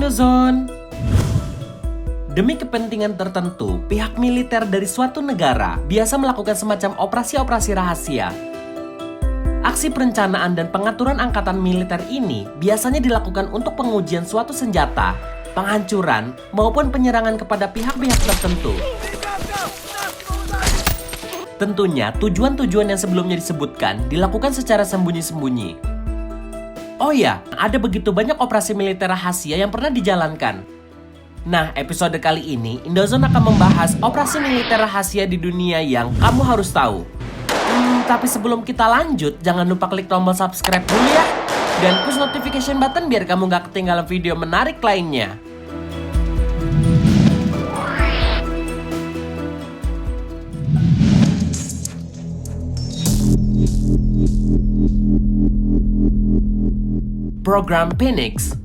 Indozone. Demi kepentingan tertentu, pihak militer dari suatu negara biasa melakukan semacam operasi-operasi rahasia. Aksi perencanaan dan pengaturan angkatan militer ini biasanya dilakukan untuk pengujian suatu senjata, penghancuran, maupun penyerangan kepada pihak-pihak tertentu. Tentunya, tujuan-tujuan yang sebelumnya disebutkan dilakukan secara sembunyi-sembunyi. Oh ya, ada begitu banyak operasi militer rahasia yang pernah dijalankan. Nah, episode kali ini, Indozone akan membahas operasi militer rahasia di dunia yang kamu harus tahu. Tapi sebelum kita lanjut, jangan lupa klik tombol subscribe dulu ya. Dan push notification button biar kamu gak ketinggalan video menarik lainnya. Program Phoenix.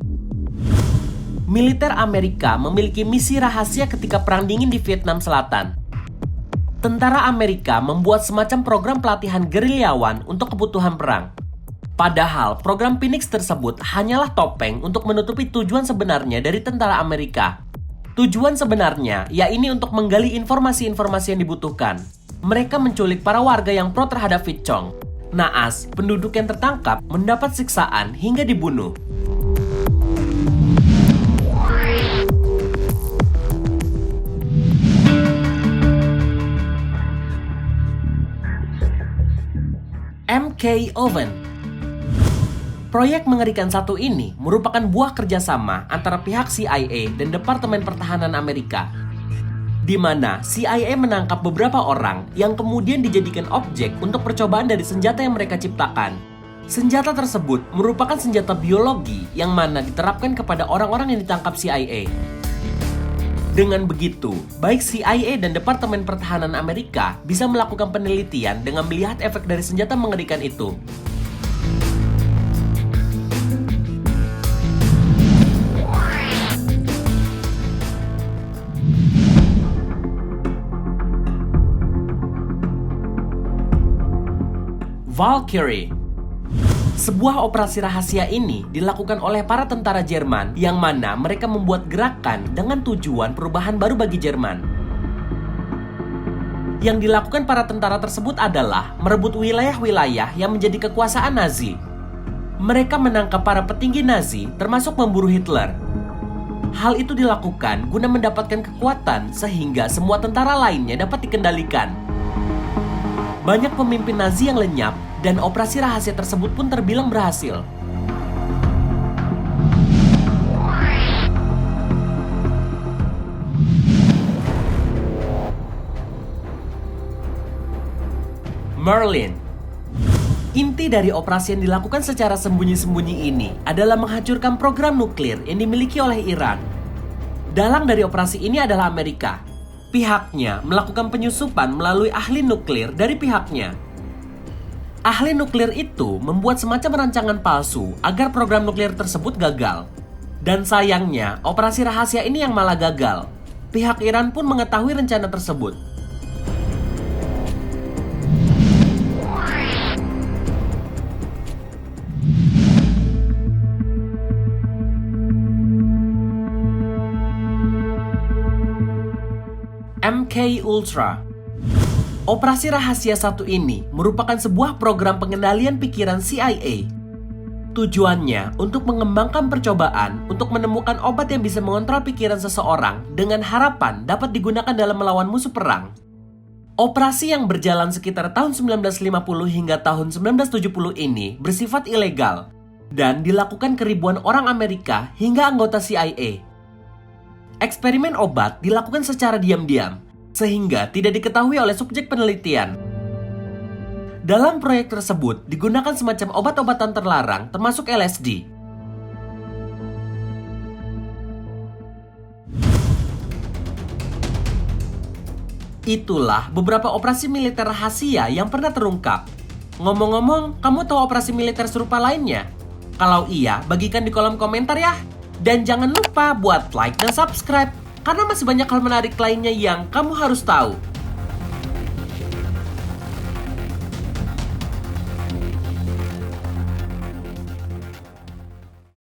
Militer Amerika memiliki misi rahasia ketika Perang Dingin di Vietnam Selatan. Tentara Amerika membuat semacam program pelatihan gerilyawan untuk kebutuhan perang. Padahal program Phoenix tersebut hanyalah topeng untuk menutupi tujuan sebenarnya dari tentara Amerika. Tujuan sebenarnya yaitu untuk menggali informasi-informasi yang dibutuhkan. Mereka menculik para warga yang pro terhadap Viet Cong. Naas, penduduk yang tertangkap mendapat siksaan hingga dibunuh. MK Oven. Proyek mengerikan satu ini merupakan buah kerjasama antara pihak CIA dan Departemen Pertahanan Amerika, di mana CIA menangkap beberapa orang yang kemudian dijadikan objek untuk percobaan dari senjata yang mereka ciptakan. Senjata tersebut merupakan senjata biologi yang mana diterapkan kepada orang-orang yang ditangkap CIA. Dengan begitu, baik CIA dan Departemen Pertahanan Amerika bisa melakukan penelitian dengan melihat efek dari senjata mengerikan itu. Valkyrie. Sebuah operasi rahasia ini dilakukan oleh para tentara Jerman yang mana mereka membuat gerakan dengan tujuan perubahan baru bagi Jerman. Yang dilakukan para tentara tersebut adalah merebut wilayah-wilayah yang menjadi kekuasaan Nazi. Mereka menangkap para petinggi Nazi termasuk memburu Hitler. Hal itu dilakukan guna mendapatkan kekuatan sehingga semua tentara lainnya dapat dikendalikan. Banyak pemimpin Nazi yang lenyap dan operasi rahasia tersebut pun terbilang berhasil. Merlin. Inti dari operasi yang dilakukan secara sembunyi-sembunyi ini adalah menghancurkan program nuklir yang dimiliki oleh Iran. Dalang dari operasi ini adalah Amerika. Pihaknya melakukan penyusupan melalui ahli nuklir dari pihaknya. Ahli nuklir itu membuat semacam rancangan palsu agar program nuklir tersebut gagal. Dan sayangnya, operasi rahasia ini yang malah gagal. Pihak Iran pun mengetahui rencana tersebut. MK Ultra. Operasi rahasia satu ini merupakan sebuah program pengendalian pikiran CIA. Tujuannya untuk mengembangkan percobaan untuk menemukan obat yang bisa mengontrol pikiran seseorang dengan harapan dapat digunakan dalam melawan musuh perang. Operasi yang berjalan sekitar tahun 1950 hingga tahun 1970 ini bersifat ilegal dan dilakukan ke ribuan orang Amerika hingga anggota CIA. Eksperimen obat dilakukan secara diam-diam sehingga tidak diketahui oleh subjek penelitian. Dalam proyek tersebut digunakan semacam obat-obatan terlarang termasuk LSD. Itulah beberapa operasi militer rahasia yang pernah terungkap. Ngomong-ngomong, kamu tahu operasi militer serupa lainnya? Kalau iya, bagikan di kolom komentar ya. Dan jangan lupa buat like dan subscribe, karena masih banyak hal menarik lainnya yang kamu harus tahu.